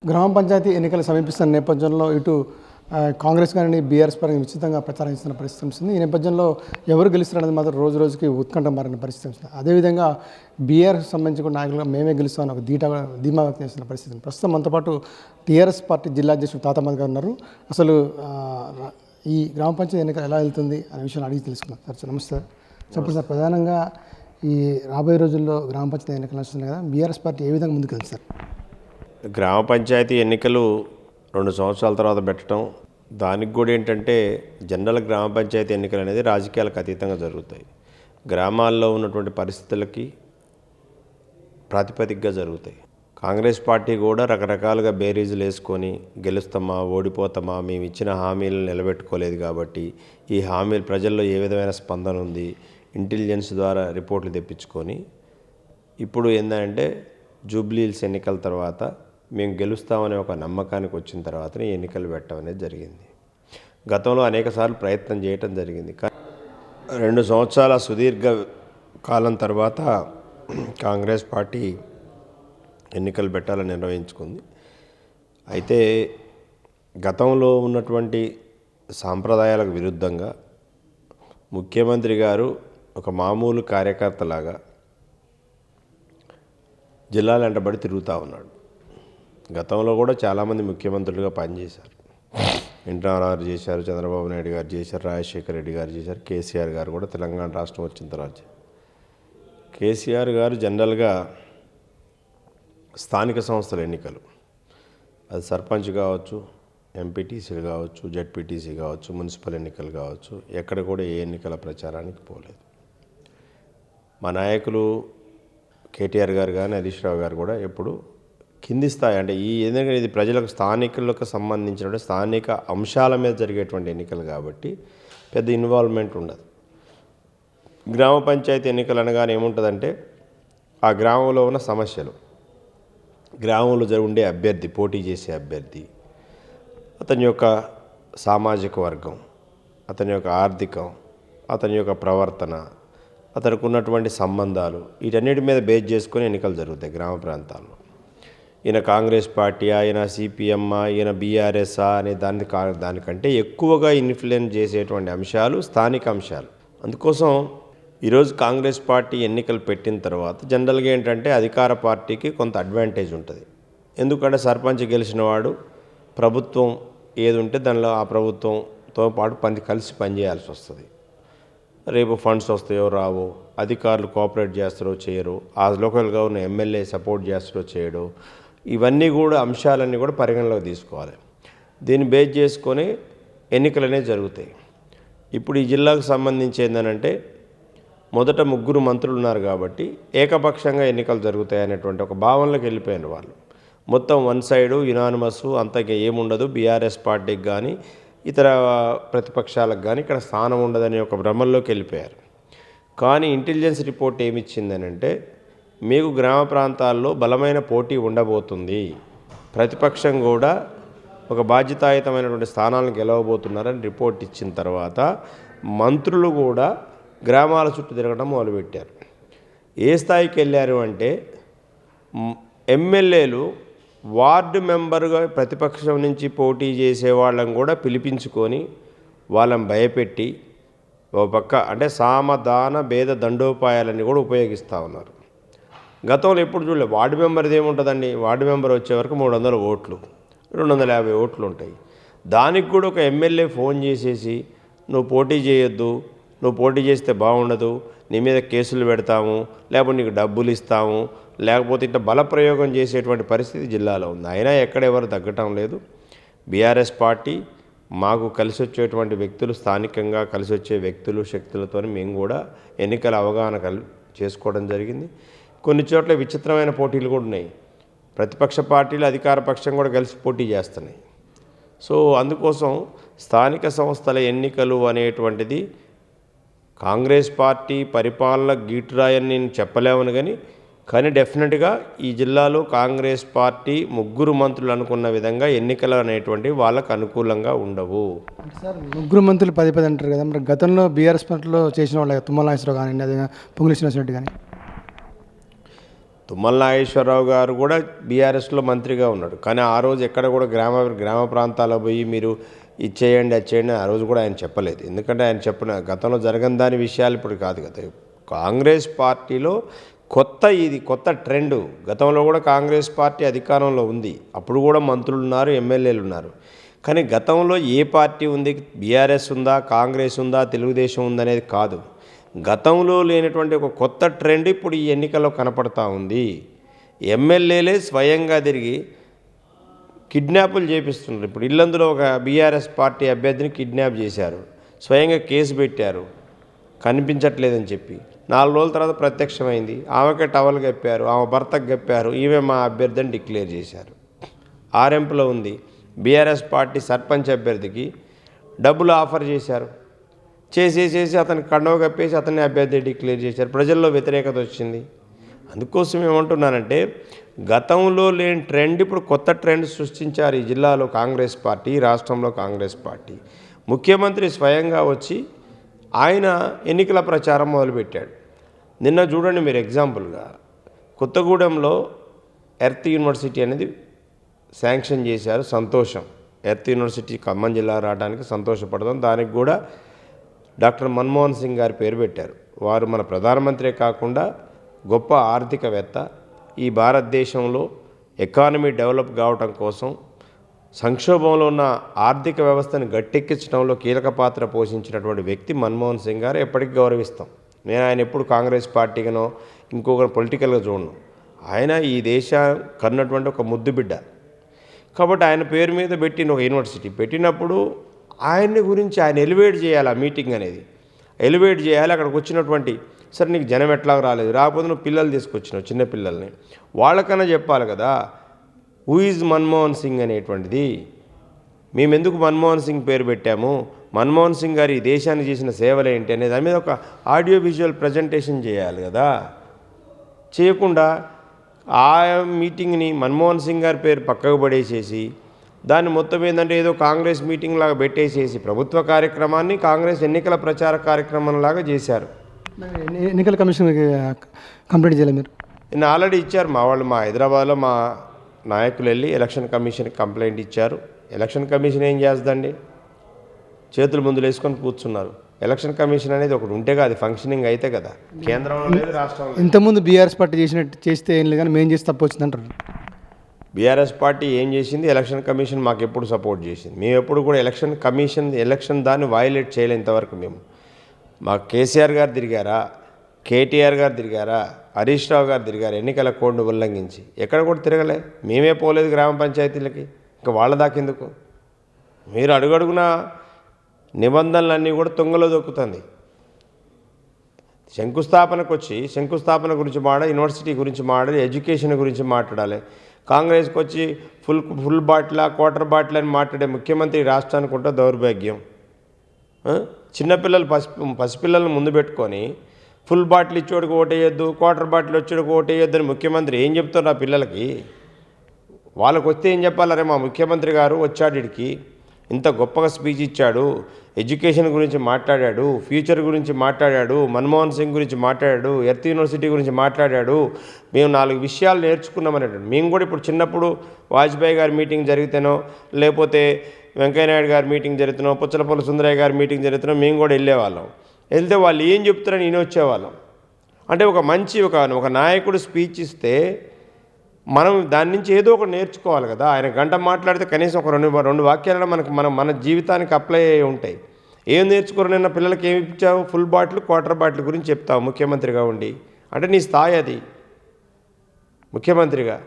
గ్రామ పంచాయతీ ఎన్నికలు సమీపిస్తున్న నేపథ్యంలో ఇటు కాంగ్రెస్ కానీ బీఆర్ఎస్ పరంగా విస్తృతంగా ప్రచారం ఇస్తున్న పరిస్థితి ఉంటుంది. ఈ నేపథ్యంలో ఎవరు గెలుస్తారనేది మాత్రం రోజు రోజుకి ఉత్కంఠ మారిన పరిస్థితి ఉంటుంది. అదేవిధంగా బీఆర్ఎస్ సంబంధించిన నాయకులుగా మేమే గెలుస్తామని ఒక ధీమా వ్యక్తం చేస్తున్న పరిస్థితి. ప్రస్తుతం మనతో పాటు టీఆర్ఎస్ పార్టీ జిల్లా అధ్యక్షుడు తాతమ్మ గారు ఉన్నారు. అసలు ఈ గ్రామ పంచాయతీ ఎన్నికలు ఎలా వెళ్తుంది అనే విషయాన్ని అడిగి తెలుసుకుందాం. సార్ నమస్తే సార్. చెప్పండి సార్, ప్రధానంగా ఈ రాబోయే రోజుల్లో గ్రామ పంచాయతీ ఎన్నికలు వస్తున్నాయి కదా, బీఆర్ఎస్ పార్టీ ఏ విధంగా ముందుకు వెళ్తుంది సార్? గ్రామ పంచాయతీ ఎన్నికలు 2 సంవత్సరాల తర్వాత పెట్టడం, దానికి కూడా ఏంటంటే జనరల్ గ్రామ పంచాయతీ ఎన్నికలు అనేది రాజకీయాలకు అతీతంగా జరుగుతాయి. గ్రామాల్లో ఉన్నటువంటి పరిస్థితులకి ప్రాతిపదికగా జరుగుతాయి. కాంగ్రెస్ పార్టీ కూడా రకరకాలుగా బేరీజులు వేసుకొని గెలుస్తామా ఓడిపోతామా, మేము ఇచ్చిన హామీలను నిలబెట్టుకోలేదు కాబట్టి ఈ హామీలు ప్రజల్లో ఏ విధమైన స్పందన ఉంది, ఇంటెలిజెన్స్ ద్వారా రిపోర్ట్లు తెప్పించుకొని ఇప్పుడు ఏంటంటే జూబ్లీహిల్స్ ఎన్నికల తర్వాత మేము గెలుస్తామనే ఒక నమ్మకానికి వచ్చిన తర్వాతనే ఎన్నికలు పెట్టడం అనేది జరిగింది. గతంలో అనేకసార్లు ప్రయత్నం చేయటం జరిగింది. 2 సంవత్సరాల సుదీర్ఘ కాలం తర్వాత కాంగ్రెస్ పార్టీ ఎన్నికలు పెట్టాలని నిర్ణయించుకుంది. అయితే గతంలో ఉన్నటువంటి సాంప్రదాయాలకు విరుద్ధంగా ముఖ్యమంత్రి గారు ఒక మామూలు కార్యకర్తలాగా జిల్లాలు వెంటబడి తిరుగుతూ ఉన్నాడు. గతంలో కూడా చాలామంది ముఖ్యమంత్రులుగా పనిచేశారు. ఎన్టీఆర్ చేశారు, చంద్రబాబు నాయుడు గారు చేశారు, రాజశేఖర రెడ్డి గారు చేశారు, కేసీఆర్ గారు కూడా తెలంగాణ రాష్ట్రం వచ్చిన తర్వాత. కేసీఆర్ గారు జనరల్గా స్థానిక సంస్థల ఎన్నికలు, అది సర్పంచ్ కావచ్చు, ఎంపీటీసీలు కావచ్చు, జెడ్పీటీసీ కావచ్చు, మున్సిపల్ ఎన్నికలు కావచ్చు, ఎక్కడ కూడా ఏ ఎన్నికల ప్రచారానికి పోలేదు. మా నాయకులు కేటీఆర్ గారు కానీ హరీష్ రావు గారు కూడా ఎప్పుడు కింది స్థాయి, అంటే ఎందుకంటే ఇది ప్రజలకు స్థానికులకు సంబంధించిన స్థానిక అంశాల మీద జరిగేటువంటి ఎన్నికలు కాబట్టి పెద్ద ఇన్వాల్వ్మెంట్ ఉండదు. గ్రామ పంచాయతీ ఎన్నికలు అనగానే ఏముంటుందంటే ఆ గ్రామంలో ఉన్న సమస్యలు, గ్రామంలో ఉండే అభ్యర్థి, పోటీ చేసే అభ్యర్థి, అతని యొక్క సామాజిక వర్గం, అతని యొక్క ఆర్థికం, అతని యొక్క ప్రవర్తన, అతనికి ఉన్నటువంటి సంబంధాలు, వీటన్నిటి మీద బేస్ చేసుకొని ఎన్నికలు జరుగుతాయి గ్రామ ప్రాంతాల్లో. ఈయన కాంగ్రెస్ పార్టీ, ఈయన సిపిఎం, ఈయన బీఆర్ఎస్ అనే దానికంటే ఎక్కువగా ఇన్ఫ్లుయెన్స్ చేసేటువంటి అంశాలు స్థానిక అంశాలు. అందుకోసం ఈరోజు కాంగ్రెస్ పార్టీ ఎన్నికలు పెట్టిన తర్వాత జనరల్గా ఏంటంటే అధికార పార్టీకి కొంత అడ్వాంటేజ్ ఉంటుంది. ఎందుకంటే సర్పంచ్ గెలిచిన వాడు ప్రభుత్వం ఏది ఉంటే దానిలో ఆ ప్రభుత్వంతో పాటు కలిసి పనిచేయాల్సి వస్తుంది. రేపు ఫండ్స్ వస్తాయో రావో, అధికారులు కోఆపరేట్ చేస్తారో చేయరు, ఆ లోకల్గా ఉన్న ఎమ్మెల్యే సపోర్ట్ చేస్తారో చేయడో, ఇవన్నీ కూడా అంశాలన్నీ కూడా పరిగణలోకి తీసుకోవాలి. దీన్ని బేస్ చేసుకొని ఎన్నికలు అనేవి జరుగుతాయి. ఇప్పుడు ఈ జిల్లాకు సంబంధించి ఏంటంటే మొదట 3 మంత్రులు ఉన్నారు కాబట్టి ఏకపక్షంగా ఎన్నికలు జరుగుతాయి అనేటువంటి ఒక భావనలోకి వెళ్ళిపోయిన వాళ్ళు. మొత్తం వన్ సైడు యునానిమస్ అంతగా ఏముండదు, బీఆర్ఎస్ పార్టీకి కానీ ఇతర ప్రతిపక్షాలకు కానీ ఇక్కడ స్థానం ఉండదని ఒక భ్రమంలోకి వెళ్ళిపోయారు. కానీ ఇంటెలిజెన్స్ రిపోర్ట్ ఏమిచ్చిందనంటే మీకు గ్రామ ప్రాంతాల్లో బలమైన పోటీ ఉండబోతుంది, ప్రతిపక్షం కూడా ఒక బాధ్యతాయుతమైనటువంటి స్థానాలను గెలవబోతున్నారని రిపోర్ట్ ఇచ్చిన తర్వాత మంత్రులు కూడా గ్రామాల చుట్టూ తిరగడం మొదలుపెట్టారు. ఏ స్థాయికి వెళ్ళారు అంటే ఎమ్మెల్యేలు వార్డు మెంబరుగా ప్రతిపక్షం నుంచి పోటీ చేసే వాళ్ళని కూడా పిలిపించుకొని వాళ్ళని భయపెట్టి ఓ పక్క అంటే సామధాన భేద దండోపాయాలన్నీ కూడా ఉపయోగిస్తూ ఉన్నారు. గతంలో ఎప్పుడు చూడలేదు. వార్డు మెంబర్ది ఏముంటుందండి, వార్డు మెంబర్ వచ్చే వరకు 300 ఓట్లు, 250 ఓట్లు ఉంటాయి. దానికి కూడా ఒక ఎమ్మెల్యే ఫోన్ చేసేసి నువ్వు పోటీ చేయొద్దు, నువ్వు పోటీ చేస్తే బాగుండదు, నీ మీద కేసులు పెడతాము, లేకపోతే నీకు డబ్బులు ఇస్తాము, లేకపోతే ఇట్లా బలప్రయోగం చేసేటువంటి పరిస్థితి జిల్లాలో ఉంది. అయినా ఎక్కడెవరు తగ్గటం లేదు. బీఆర్ఎస్ పార్టీ మాకు కలిసి వచ్చేటువంటి వ్యక్తులు, స్థానికంగా కలిసి వచ్చే వ్యక్తులు, శక్తులతో మేము కూడా ఎన్నికల అవగాహన చేసుకోవడం జరిగింది. కొన్ని చోట్ల విచిత్రమైన పోటీలు కూడా ఉన్నాయి. ప్రతిపక్ష పార్టీలు అధికార పక్షం కూడా కలిసి పోటీ చేస్తున్నాయి. సో అందుకోసం స్థానిక సంస్థల ఎన్నికలు అనేటువంటిది కాంగ్రెస్ పార్టీ పరిపాలన గీటురాయని నేను చెప్పలేమని కానీ డెఫినెట్గా ఈ జిల్లాలో కాంగ్రెస్ పార్టీ 3 మంత్రులు అనుకున్న విధంగా ఎన్నికలు అనేటువంటి వాళ్ళకు అనుకూలంగా ఉండవు. సార్ 3 మంత్రులు 10 అంటారు కదా, మరి గతంలో బీఆర్ఎస్ పార్టీలో చేసిన వాళ్ళు తుమ్మల నాగేశ్వరరావు కానీ, అదే పొంగులేటి శ్రీనివాసరెడ్డి కానీ తుమ్మల నాగేశ్వరరావు గారు కూడా బీఆర్ఎస్లో మంత్రిగా ఉన్నాడు. కానీ ఆ రోజు ఎక్కడ కూడా గ్రామ ప్రాంతాల్లో పోయి మీరు ఇచ్చేయండి అది చేయండి ఆ రోజు కూడా ఆయన చెప్పలేదు. ఎందుకంటే ఆయన చెప్పిన గతంలో జరగని దాని విషయాలు ఇప్పుడు కాదు కదా. కాంగ్రెస్ పార్టీలో కొత్త ట్రెండ్. గతంలో కూడా కాంగ్రెస్ పార్టీ అధికారంలో ఉంది, అప్పుడు కూడా మంత్రులు ఉన్నారు, ఎమ్మెల్యేలు ఉన్నారు. కానీ గతంలో ఏ పార్టీ ఉంది, బీఆర్ఎస్ ఉందా, కాంగ్రెస్ ఉందా, తెలుగుదేశం ఉందనేది కాదు. గతంలో లేనటువంటి ఒక కొత్త ట్రెండ్ ఇప్పుడు ఈ ఎన్నికల్లో కనపడతా ఉంది. ఎమ్మెల్యేలే స్వయంగా తిరిగి కిడ్నాపులు చేపిస్తున్నారు. ఇప్పుడు ఇల్లందులో ఒక బీఆర్ఎస్ పార్టీ అభ్యర్థిని కిడ్నాప్ చేశారు, స్వయంగా కేసు పెట్టారు, కనిపించట్లేదని చెప్పి. 4 రోజుల తర్వాత ప్రత్యక్షమైంది, ఆమెకే టవల్ గప్పారు, ఆమె భర్తకు గప్పారు, ఈమె మా అభ్యర్థిని డిక్లేర్ చేశారు. ఆర్ఎంపులో ఉంది బీఆర్ఎస్ పార్టీ సర్పంచ్ అభ్యర్థికి డబ్బులు ఆఫర్ చేశారు, చేసి అతనికి కండవ కప్పేసి అతన్ని అభ్యర్థి డిక్లేర్ చేశారు. ప్రజల్లో వ్యతిరేకత వచ్చింది. అందుకోసం ఏమంటున్నానంటే గతంలో లేని ట్రెండ్ ఇప్పుడు కొత్త ట్రెండ్ సృష్టించారు ఈ జిల్లాలో కాంగ్రెస్ పార్టీ, రాష్ట్రంలో కాంగ్రెస్ పార్టీ. ముఖ్యమంత్రి స్వయంగా వచ్చి ఆయన ఎన్నికల ప్రచారం మొదలుపెట్టాడు. నిన్న చూడండి మీరు ఎగ్జాంపుల్గా కొత్తగూడెంలో ఎర్త్ యూనివర్సిటీ అనేది శాంక్షన్ చేశారు, సంతోషం. ఎర్త్ యూనివర్సిటీ ఖమ్మం జిల్లా రావడానికి సంతోషపడదాం. దానికి కూడా డాక్టర్ మన్మోహన్ సింగ్ గారి పేరు పెట్టారు. వారు మన ప్రధానమంత్రే కాకుండా గొప్ప ఆర్థికవేత్త. ఈ భారతదేశంలో ఎకానమీ డెవలప్ కావటం కోసం సంక్షోభంలో ఉన్న ఆర్థిక వ్యవస్థను గట్టెక్కించడంలో కీలక పాత్ర పోషించినటువంటి వ్యక్తి మన్మోహన్ సింగ్ గారు. ఎప్పటికీ గౌరవిస్తాం. నేను ఆయన ఎప్పుడు కాంగ్రెస్ పార్టీగానో ఇంకొక పొలిటికల్గా చూడను. ఆయన ఈ దేశం కన్నటువంటి ఒక ముద్దు బిడ్డ. కాబట్టి ఆయన పేరు మీద పెట్టిన ఒక యూనివర్సిటీ పెట్టినప్పుడు ఆయన్ని గురించి ఆయన ఎలివేట్ చేయాలి. ఆ మీటింగ్ అనేది ఎలివేట్ చేయాలి. అక్కడికి వచ్చినటువంటి సరే నీకు జనం ఎట్లా రాలేదు, రాకపోతే నువ్వు పిల్లలు తీసుకొచ్చినావు, చిన్న పిల్లల్ని, వాళ్ళకన్నా చెప్పాలి కదా హూ ఈజ్ మన్మోహన్ సింగ్ అనేటువంటిది. మేము ఎందుకు మన్మోహన్ సింగ్ పేరు పెట్టాము, మన్మోహన్ సింగ్ గారు ఈ దేశానికి చేసిన సేవలు ఏంటి అనేది దాని మీద ఒక ఆడియో విజువల్ ప్రజెంటేషన్ చేయాలి కదా. చేయకుండా ఆ మీటింగ్ని మన్మోహన్ సింగ్ గారి పేరు పక్కకు పడేసేసి దాన్ని మొత్తం ఏంటంటే ఏదో కాంగ్రెస్ మీటింగ్ లాగా పెట్టేసేసి ప్రభుత్వ కార్యక్రమాన్ని కాంగ్రెస్ ఎన్నికల ప్రచార కార్యక్రమంలాగా చేశారు. ఎన్నికల కమిషన్ కంప్లైంట్ చేయాలి మీరు? నేను ఆల్రెడీ ఇచ్చారు మా వాళ్ళు, మా హైదరాబాద్లో మా నాయకులు వెళ్ళి ఎలక్షన్ కమిషన్కి కంప్లైంట్ ఇచ్చారు. ఎలక్షన్ కమిషన్ ఏం చేస్తుందండి, చేతులు ముందులు వేసుకొని కూర్చున్నారు. ఎలక్షన్ కమిషన్ అనేది ఒకటి ఉంటేగా అది ఫంక్షనింగ్ అయితే కదా, కేంద్రంలో లేదు రాష్ట్రంలో. ఇంతకుముందు బీఆర్ఎస్ పార్టీ చేస్తే ఏం లేదు కానీ మేము చేసి తప్పు వచ్చిందంటారు. బీఆర్ఎస్ పార్టీ ఏం చేసింది, ఎలక్షన్ కమిషన్ మాకు ఎప్పుడు సపోర్ట్ చేసింది. మేము ఎప్పుడు కూడా ఎలక్షన్ దాన్ని వయలేట్ చేయలేదు ఇంతవరకు. మేము మా కేసీఆర్ గారు తిరిగారా, కేటీఆర్ గారు తిరిగారా, హరీష్ రావు గారు తిరిగారు ఎన్నికల కోడ్ను ఉల్లంఘించి? ఎక్కడ కూడా తిరగలే. మేమే పోలేదు గ్రామ పంచాయతీలకి, ఇంకా వాళ్ళ దాకెందుకు? మీరు అడుగడుగున నిబంధనలన్నీ కూడా తుంగలో దొక్కుతుంది. శంకుస్థాపనకు వచ్చి శంకుస్థాపన గురించి మాట్లాడాలి, యూనివర్సిటీ గురించి మాట్లాడాలి, ఎడ్యుకేషన్ గురించి మాట్లాడాలి. కాంగ్రెస్కి వచ్చి ఫుల్ బాటిల్ క్వార్టర్ బాటిల్ అని మాట్లాడే ముఖ్యమంత్రి రాష్ట్రానికి ఉంటే దౌర్భాగ్యం. చిన్నపిల్లలు పసిపిల్లలను ముందు పెట్టుకొని ఫుల్ బాటిల్ ఇచ్చేవాడికి ఓటేయొద్దు, క్వార్టర్ బాటిల్ వచ్చేవాడికి ఓటేయొద్దు అని ముఖ్యమంత్రి ఏం చెప్తారు ఆ పిల్లలకి? వాళ్ళకి వస్తే ఏం చెప్పాలరే, మా ముఖ్యమంత్రి గారు వచ్చాడు, ఇడికి ఇంత గొప్పగా స్పీచ్ ఇచ్చాడు, ఎడ్యుకేషన్ గురించి మాట్లాడాడు, ఫ్యూచర్ గురించి మాట్లాడాడు, మన్మోహన్ సింగ్ గురించి మాట్లాడాడు, ఎర్త్ యూనివర్సిటీ గురించి మాట్లాడాడు, మేము 4 విషయాలు నేర్చుకున్నామనేటండి. మేము కూడా ఇప్పుడు చిన్నప్పుడు వాజ్పేయి గారి మీటింగ్ జరిగితేనో లేకపోతే వెంకయ్యనాయుడు గారి మీటింగ్ జరుగుతున్నాం, పుచ్చలపల్లి సుందరయ్య గారి మీటింగ్ జరుగుతున్నాం, మేము కూడా వెళ్ళేవాళ్ళం. వెళ్తే వాళ్ళు ఏం చెప్తారని నేను వచ్చేవాళ్ళం. అంటే ఒక మంచి ఒక నాయకుడు స్పీచ్ ఇస్తే మనం దాని నుంచి ఏదో ఒకటి నేర్చుకోవాలి కదా. ఆయన గంట మాట్లాడితే కనీసం ఒక రెండు వాక్యాలను మన జీవితానికి అప్లై అయ్యి ఉంటాయి. ఏం నేర్చుకోరు? నిన్న పిల్లలకి ఏమి ఇచ్చావు? ఫుల్ బాటిల్ క్వార్టర్ బాటిల్ గురించి చెప్తావు ముఖ్యమంత్రిగా ఉండి. అంటే నీ స్థాయి అది ముఖ్యమంత్రిగా.